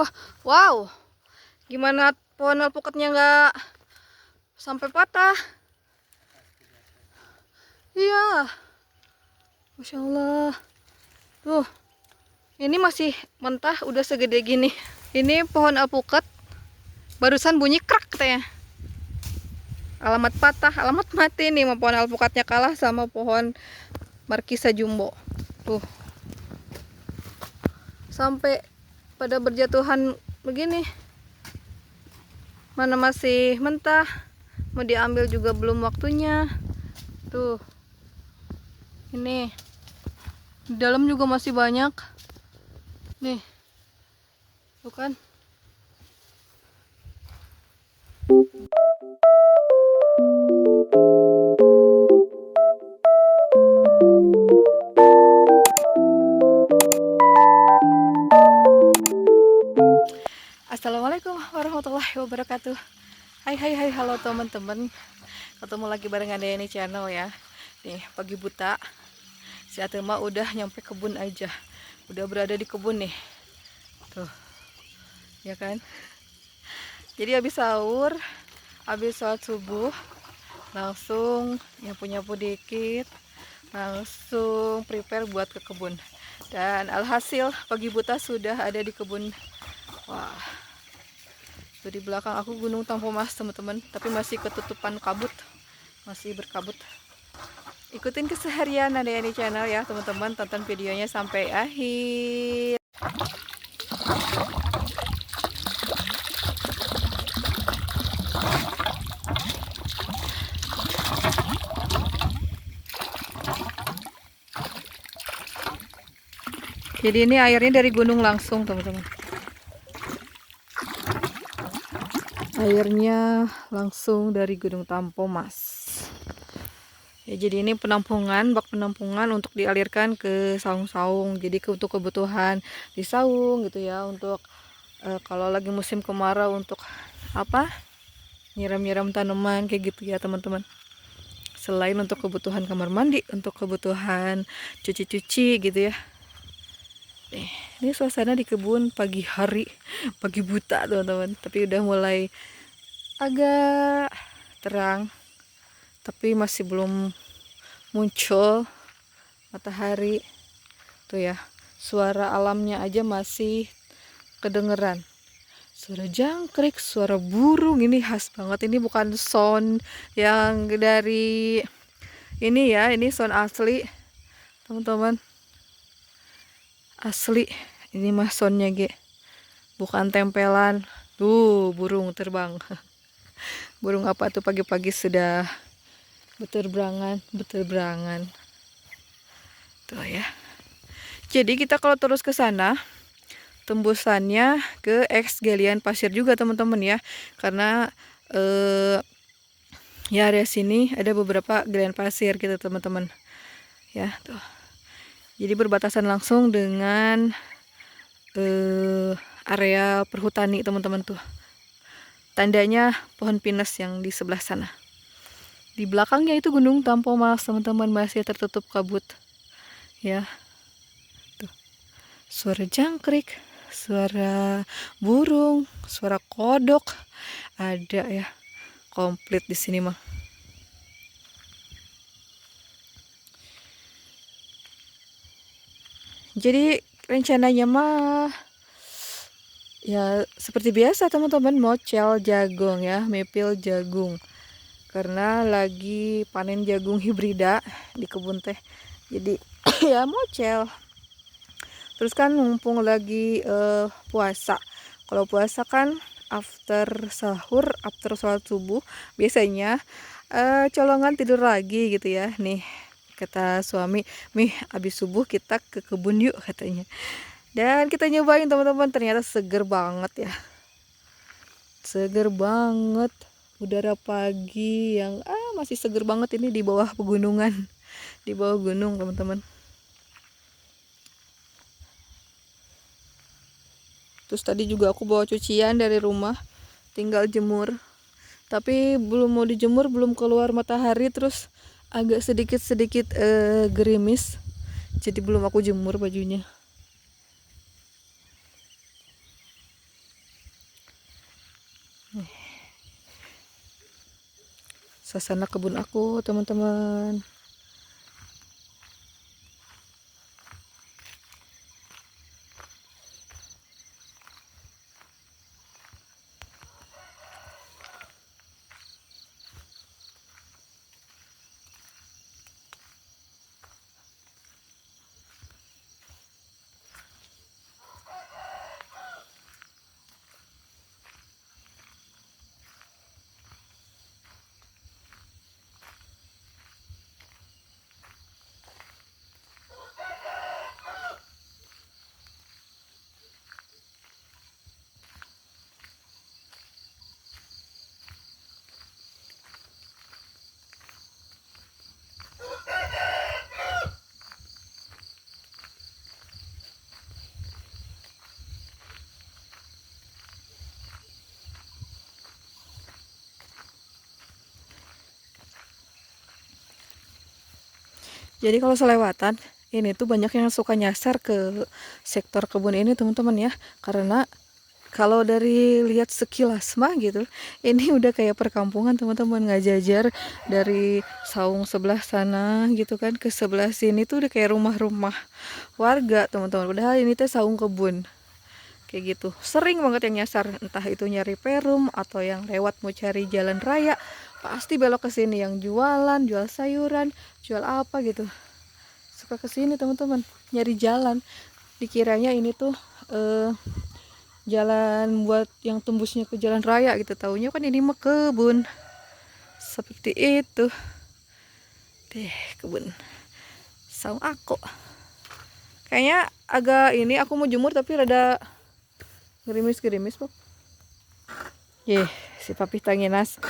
Wah, wow. Gimana pohon alpukatnya nggak sampai patah? Iya. Masya Allah. Tuh, ini masih mentah, udah segede gini. Ini pohon alpukat barusan bunyi krak katanya. Alamat patah, alamat mati nih. Pohon alpukatnya kalah sama pohon markisa jumbo. Tuh. Sampai pada berjatuhan begini. Mana masih mentah, mau diambil juga belum waktunya. Tuh. Ini. Di dalam juga masih banyak. Nih. Tuh kan. Assalamualaikum warahmatullahi wabarakatuh. Hai, halo teman-teman. Ketemu lagi bareng Andayani Channel ya. Nih, pagi buta. Si Atema udah nyampe kebun aja. Udah berada di kebun nih. Tuh. Ya kan? Jadi habis sahur, habis sholat subuh, langsung nyapu-nyapu dikit, langsung prepare buat ke kebun. Dan alhasil pagi buta sudah ada di kebun. Wah, tuh di belakang aku Gunung Tampomas teman-teman, tapi masih ketutupan kabut, masih berkabut. Ikutin keseharian Andayani Channel ya teman-teman, tonton videonya sampai akhir. Jadi ini airnya dari gunung langsung teman-teman. Airnya langsung dari Gunung Tampomas. Ya, jadi ini penampungan, bak penampungan untuk dialirkan ke saung-saung. Jadi untuk kebutuhan di saung gitu ya, untuk kalau lagi musim kemarau untuk apa? Nyiram-nyiram tanaman kayak gitu ya teman-teman. Selain untuk kebutuhan kamar mandi, untuk kebutuhan cuci-cuci gitu ya. Ini suasana di kebun pagi hari, pagi buta teman-teman. Tapi udah mulai agak terang, tapi masih belum muncul matahari. Tuh ya, suara alamnya aja masih kedengeran. Suara jangkrik, suara burung, ini khas banget. Ini bukan sound yang dari ini ya, ini sound asli teman-teman. Asli, ini mah soundnya bukan tempelan. Tuh burung terbang. Burung apa tuh pagi-pagi sudah beterbangan tuh ya. Jadi kita kalau terus ke sana tembusannya ke eks galian pasir juga teman-teman ya, karena ya area sini ada beberapa galian pasir gitu teman-teman ya. Tuh, jadi berbatasan langsung dengan area perhutani teman-teman. Tuh tandanya pohon pinus yang di sebelah sana. Di belakangnya itu Gunung Tampomas teman-teman, masih tertutup kabut ya. Tuh, suara jangkrik, suara burung, suara kodok ada ya, komplit di sini mah. Jadi rencananya mah ya seperti biasa teman-teman, mocel jagung ya, mepil jagung. Karena lagi panen jagung hibrida di kebun teh. Jadi ya mocel. Terus kan mumpung lagi puasa. Kalau puasa kan after sahur, after sholat subuh, biasanya colongan tidur lagi gitu ya. Nih kata suami, "Mih, abis subuh kita ke kebun yuk," katanya. Dan kita nyobain teman-teman, ternyata seger banget ya. Seger banget. Udara pagi yang masih seger banget ini di bawah pegunungan. Di bawah gunung teman-teman. Terus tadi juga aku bawa cucian dari rumah, tinggal jemur. Tapi belum mau dijemur, belum keluar matahari, terus agak sedikit-sedikit gerimis. Jadi belum aku jemur bajunya. Suasana kebun aku, teman-teman. Jadi kalau selewatan, ini tuh banyak yang suka nyasar ke sektor kebun ini teman-teman ya. Karena kalau dari lihat sekilas mah gitu, ini udah kayak perkampungan teman-teman, nggak jajar dari saung sebelah sana gitu kan ke sebelah sini tuh udah kayak rumah-rumah warga teman-teman. Padahal ini tuh saung kebun kayak gitu. Sering banget yang nyasar, entah itu nyari perum atau yang lewat mau cari jalan raya, pasti belok ke sini yang jualan, jual sayuran, jual apa gitu. Suka ke sini teman-teman, nyari jalan. Dikiranya ini tuh jalan buat yang tembusnya ke jalan raya gitu. Taunya kan ini mah kebun. Seperti itu. Deh, kebun saung aku. Kayaknya agak ini aku mau jemur tapi rada gerimis-gerimis, Bu. Si Papi Tanginas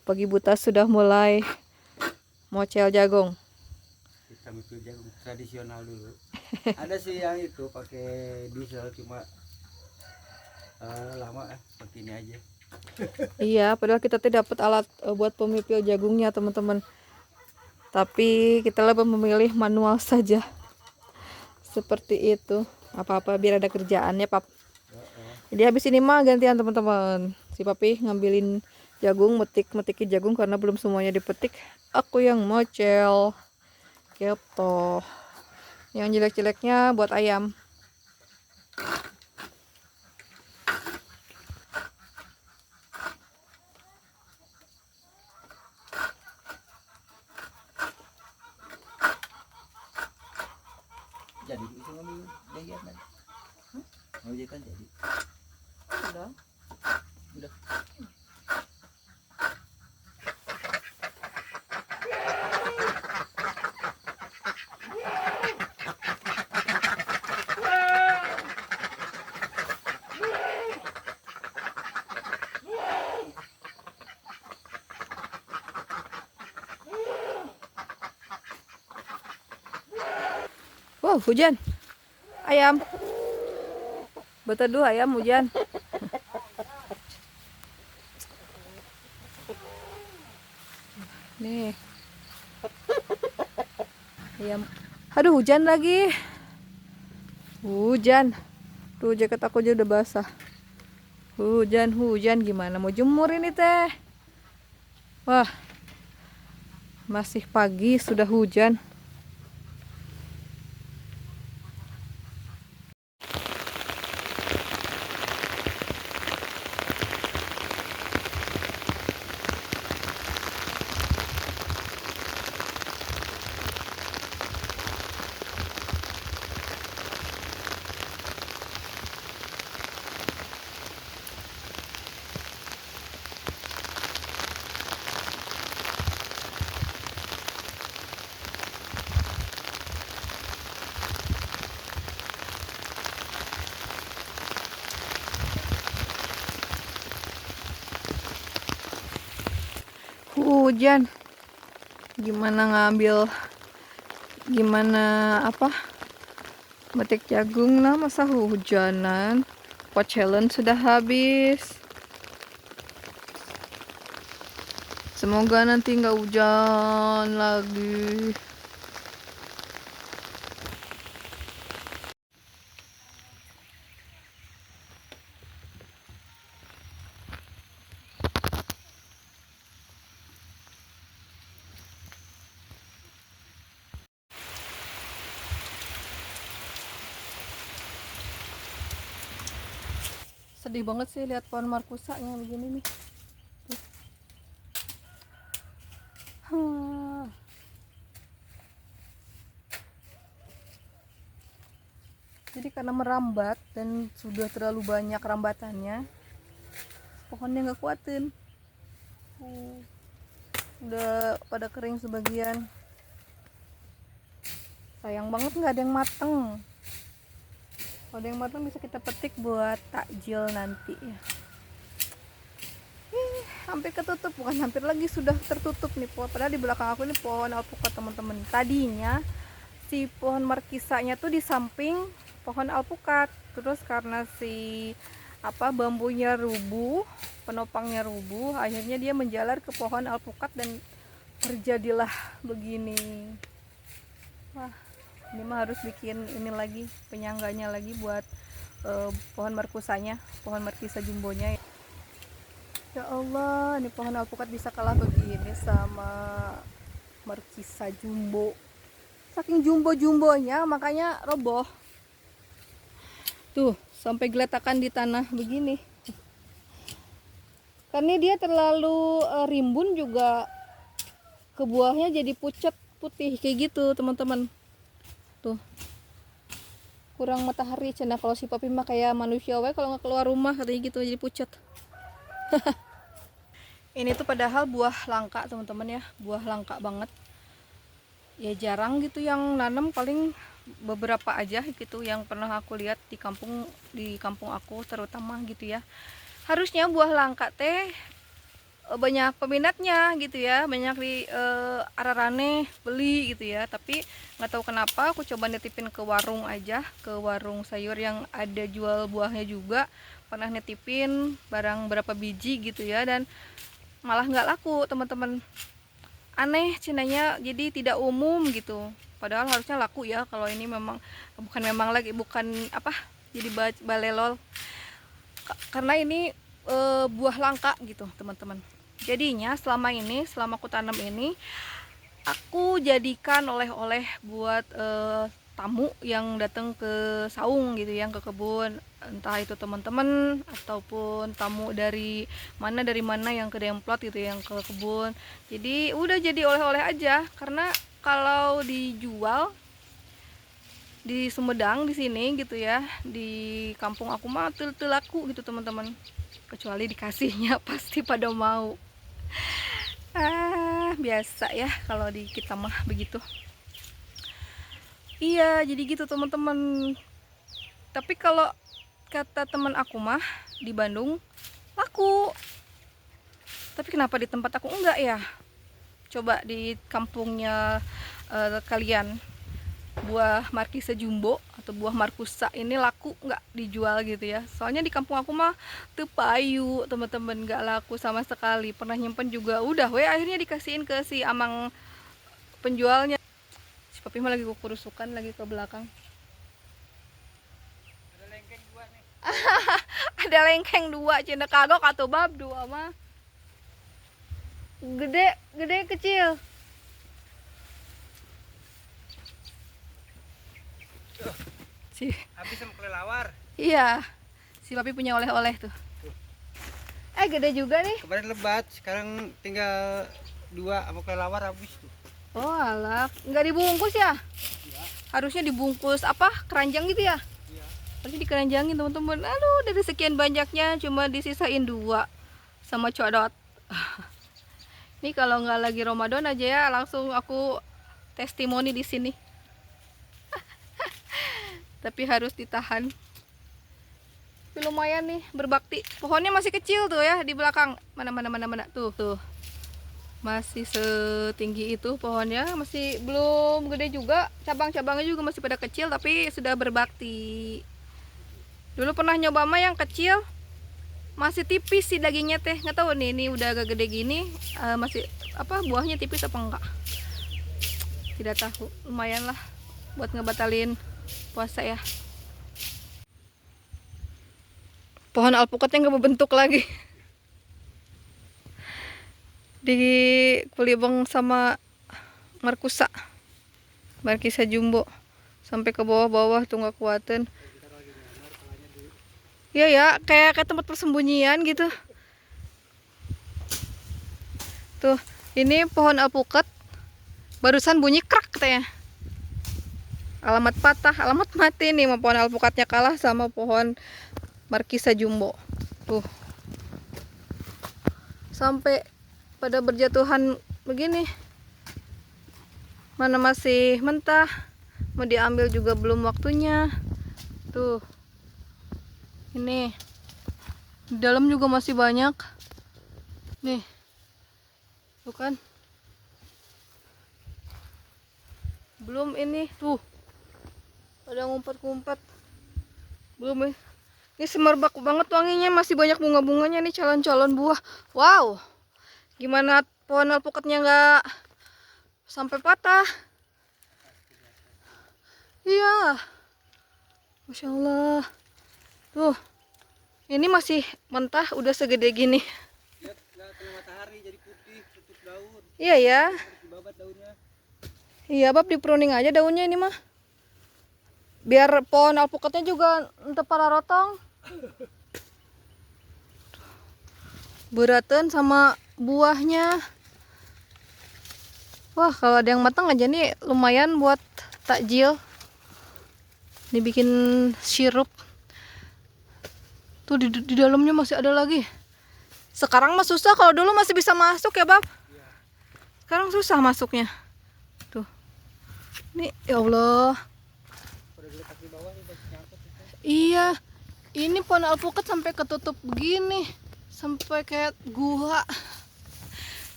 pagi buta sudah mulai mocel jagung. Kita micul jagung tradisional dulu. Ada sih yang itu pakai diesel cuma lama seperti ini aja. Iya, padahal kita tidak dapat alat buat pemipil jagungnya teman-teman. Tapi kita lebih memilih manual saja. Seperti itu. Apa-apa biar ada kerjaannya, Pap. Jadi habis ini mah gantian teman-teman. Si Papi ngambilin jagung, metik-metiki jagung karena belum semuanya dipetik. Aku yang mocel. Gitu. Yang jelek-jeleknya buat ayam. Jadi itu ngambil jagian kan? Mau jagian jadi? Udah. Udah. Wow, hujan. Ayam. Berteduh ayam hujan. Nih. Ayam. Aduh, hujan lagi. Hujan. Tuh jaket aku aja udah basah. Hujan gimana mau jemur ini teh? Wah. Masih pagi sudah hujan. Hujan. Gimana apa? Metik jagung lah masa hujanan. Pot challenge sudah habis. Semoga nanti nggak hujan lagi. Sedih banget sih lihat pohon markusa yang begini nih. Tuh. Jadi karena merambat dan sudah terlalu banyak rambatannya, pohonnya nggak kuatin. Udah pada kering sebagian. Sayang banget nggak ada yang mateng. Kalau ada yang mateng bisa kita petik buat takjil nanti ya. Hampir ketutup, bukan hampir lagi, sudah tertutup nih pohon. Padahal di belakang aku ini pohon alpukat teman-teman. Tadinya si pohon markisanya tuh di samping pohon alpukat. Terus karena si bambunya rubuh, penopangnya rubuh, akhirnya dia menjalar ke pohon alpukat dan terjadilah begini. Wah, ini mah harus bikin ini lagi, penyangganya lagi buat pohon markusanya, pohon markisa jumbonya. Ya Allah, ini pohon alpukat bisa kalah begini sama markisa jumbo. Saking jumbo-jumbonya makanya roboh. Tuh, sampai geletakan di tanah begini. Karena dia terlalu rimbun juga, ke buahnya jadi pucat putih kayak gitu teman-teman. Tuh, kurang matahari cina. Kalau si papi mah kayak manusia wae kalau nggak keluar rumah katanya gitu, jadi pucat. Ini tuh padahal buah langka teman-teman ya, buah langka banget ya. Jarang gitu yang nanam, paling beberapa aja gitu yang pernah aku lihat di kampung aku terutama gitu ya. Harusnya buah langka teh banyak peminatnya gitu ya, banyak di ararane beli gitu ya. Tapi nggak tahu kenapa aku coba nitipin ke warung aja, ke warung sayur yang ada jual buahnya juga, pernah nitipin barang berapa biji gitu ya, dan malah nggak laku teman-teman. Aneh cinanya, jadi tidak umum gitu, padahal harusnya laku ya. Kalau ini memang bukan jadi balelol, karena ini buah langka gitu teman-teman. Jadinya selama aku tanam ini, aku jadikan oleh-oleh buat tamu yang datang ke saung gitu, yang ke kebun, entah itu teman-teman ataupun tamu dari mana yang ke Demplot gitu, yang ke kebun. Jadi udah jadi oleh-oleh aja, karena kalau dijual di Sumedang di sini gitu ya, di kampung aku mah laku gitu teman-teman, kecuali dikasihnya pasti pada mau. Biasa ya kalau di kita mah begitu. Iya, jadi gitu teman-teman. Tapi kalau kata teman aku mah di Bandung laku. Tapi kenapa di tempat aku enggak ya? Coba di kampungnya kalian, buah markisa jumbo atau buah markusa ini laku nggak dijual gitu ya? Soalnya di kampung aku mah tuh payu teman-teman, nggak laku sama sekali. Pernah nyimpen juga udah akhirnya dikasihin ke si amang penjualnya. Si papi mah lagi kurusukan lagi ke belakang. Ada lengkeng dua nih. Ada lengkeng dua, cina kagok atau bab dua mah. Gede kecil. Habis sama kelelawar. Iya, si papi punya oleh-oleh tuh. Gede juga nih. Kemarin lebat, sekarang tinggal 2 sama kelelawar habis tuh. Oh alah, nggak dibungkus ya? Iya. Harusnya dibungkus keranjang gitu ya? Iya. Harusnya dikeranjangin teman-teman. Aduh, dari sekian banyaknya cuma disisain 2 sama codot. Ini kalau nggak lagi Ramadan aja ya, langsung aku testimoni di sini. Tapi harus ditahan. Tapi lumayan nih, berbakti. Pohonnya masih kecil tuh ya di belakang. Mana tuh. Masih setinggi itu pohonnya, masih belum gede juga. Cabang-cabangnya juga masih pada kecil, tapi sudah berbakti. Dulu pernah nyoba mah yang kecil, masih tipis sih dagingnya teh. Nggak tahu nih, ini udah agak gede gini, masih buahnya tipis apa enggak? Tidak tahu. Lumayan lah buat ngebatalin puasa ya. Pohon alpukatnya nggak berbentuk lagi. Di kulibeng sama markusa, markisa jumbo, sampai ke bawah-bawah tuh nggak kuatin. Iya ya, kayak tempat persembunyian gitu. Tuh, ini pohon alpukat. Barusan bunyi krak katanya. Alamat patah, alamat mati nih. Pohon alpukatnya kalah sama pohon markisa jumbo. Tuh. Sampai pada berjatuhan begini. Mana masih mentah, mau diambil juga belum waktunya. Tuh. Ini. Di dalam juga masih banyak. Nih. Tuh kan. Belum ini, tuh. Ada ngumpet-ngumpet. Belum ini. Ini semerbak banget wanginya, masih banyak bunga-bunganya nih, calon-calon buah. Wow. Gimana pohon alpukatnya nggak sampai patah? Iya. Masya Allah. Tuh. Ini masih mentah, udah segede gini. Lihat nggak kena matahari jadi putih, tutup daun. Iya ya. Harus dibabat daunnya. Iya, bab di pruning aja daunnya ini mah. Biar pohon alpukatnya juga ente para rotong. Beratan sama buahnya. Wah, kalau ada yang matang aja nih lumayan buat takjil. Dibikin sirup. Tuh di dalamnya masih ada lagi. Sekarang mah susah, kalau dulu masih bisa masuk ya, Bab. Sekarang susah masuknya. Tuh. Nih, ya Allah. Iya. Ini pohon alpukat sampai ketutup begini. Sampai kayak gua.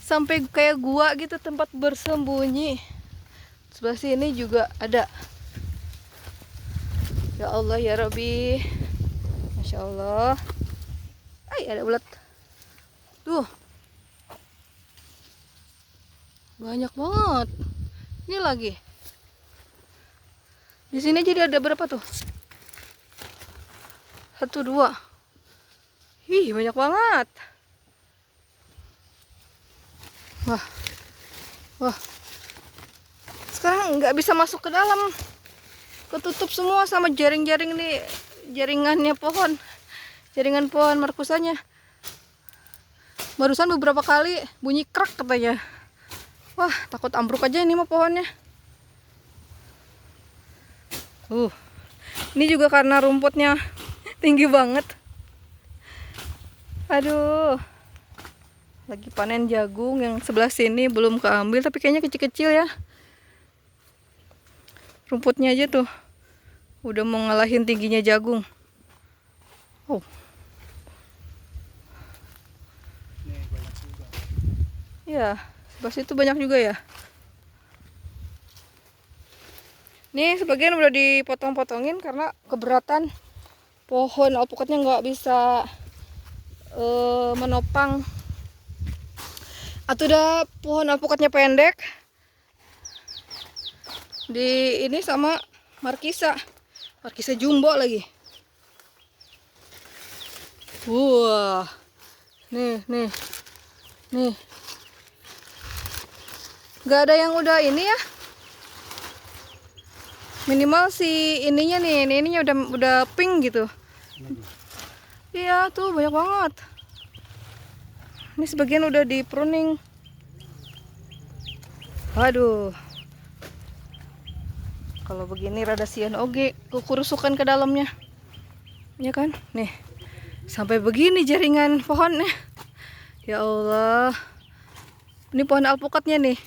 Sampai kayak gua gitu tempat bersembunyi. Sebelah sini juga ada. Ya Allah ya Rabbi. Masya Allah. Ay, ada ulat. Tuh. Banyak banget. Ini lagi. Di sini jadi ada berapa tuh? 1, 2. Ih, banyak banget. Wah. Wah. Sekarang nggak bisa masuk ke dalam. Ketutup semua sama jaring-jaring nih, jaringannya pohon. Jaringan pohon markusanya. Barusan beberapa kali bunyi krak katanya. Wah, takut ambruk aja ini mah pohonnya. Ini juga karena rumputnya tinggi banget. Aduh. Lagi panen jagung yang sebelah sini belum keambil, tapi kayaknya kecil-kecil ya. Rumputnya aja tuh udah mau ngalahin tingginya jagung. Oh. Ya, sebelah situ banyak juga ya. Nih sebagian udah dipotong-potongin karena keberatan. Pohon alpukatnya nggak bisa menopang. Atau udah pohon alpukatnya pendek. Di ini sama markisa jumbo lagi. Wah, nih. Nggak ada yang udah ini ya. Minimal si ininya nih, ininya udah pink gitu. Iya tuh banyak banget. Ini sebagian udah di pruning. Waduh. Kalau begini rada sian oge, kurusukan ke dalamnya. Ya kan? Nih. Sampai begini jaringan pohonnya. Ya Allah. Ini pohon alpukatnya nih.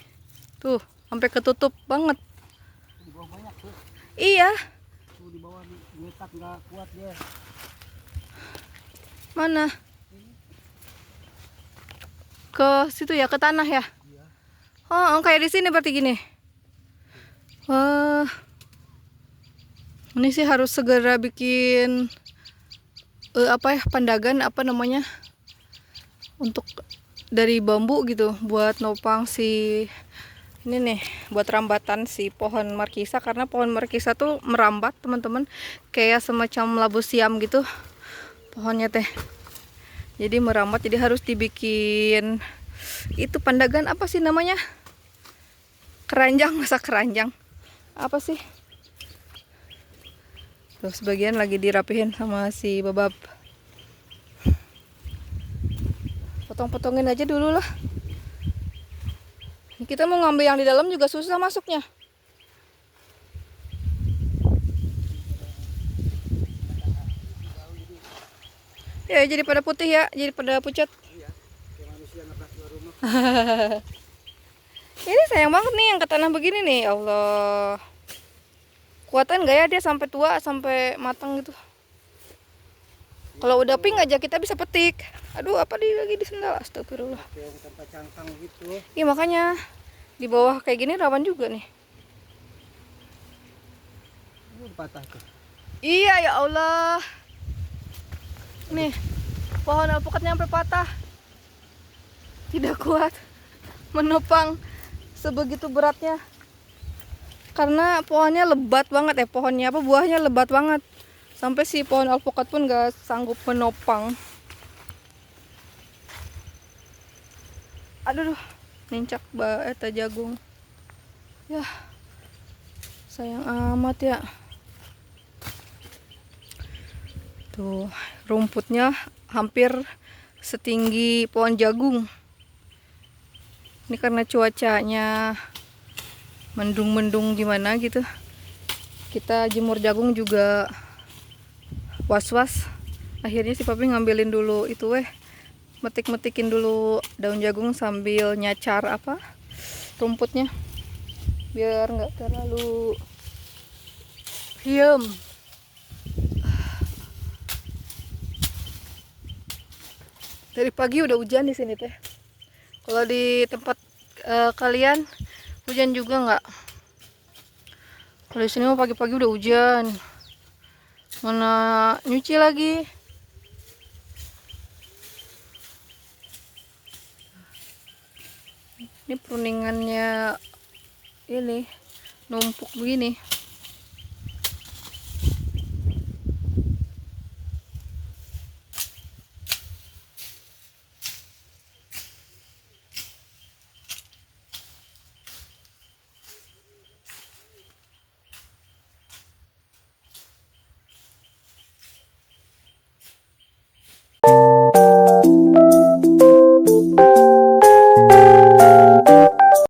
Tuh, sampai ketutup banget. Di bawah banyak tuh. Iya. Tuh di bawah ngetak nggak kuat dia. Mana? Ke situ ya, ke tanah ya? Iya. Oh, kayak di sini berarti gini. Wah. Ini sih harus segera bikin apa ya, pandagan apa namanya? Untuk dari bambu gitu buat nopang si ini nih, buat rambatan si pohon markisa, karena pohon markisa tuh merambat, teman-teman. Kayak semacam labu siam gitu pohonnya teh. Jadi merambat, jadi harus dibikin itu pandagan apa sih namanya? Keranjang, masa keranjang. Apa sih? Tuh sebagian lagi dirapihin sama si babab. potong-potongin aja dulu lah. Kita mau ngambil yang di dalam juga susah masuknya. Ya jadi pada putih ya, jadi pada pucat. Iya, kayak manusia nggak pernah keluar rumah. Ini sayang banget nih yang ketanam begini nih, ya Allah. Kuatan gak ya dia sampai tua, sampai matang gitu. Kalau udah pink aja kita bisa petik. Aduh, apa dia lagi di sendal? Astagfirullah. Kayak yang tanpa cangkang gitu. Iya makanya di bawah kayak gini rawan juga nih. Patah tuh. Iya ya Allah. Nih, pohon alpukatnya sampai patah. Tidak kuat menopang sebegitu beratnya. Karena pohonnya lebat banget pohonnya apa buahnya lebat banget. Sampai si pohon alpukat pun gak sanggup menopang. Aduh, nincak eta jagung. Ya, sayang amat ya. Tuh, rumputnya hampir setinggi pohon jagung. Ini karena cuacanya mendung-mendung gimana gitu. Kita jemur jagung juga was-was. Akhirnya si papi ngambilin dulu itu metik-metikin dulu daun jagung sambil nyacar rumputnya biar nggak terlalu hiam. Dari pagi udah hujan di sini teh. Kalau di tempat kalian hujan juga nggak? Kalau di sini mah pagi-pagi udah hujan. Mana nyuci lagi? Ini pruningannya ini numpuk begini.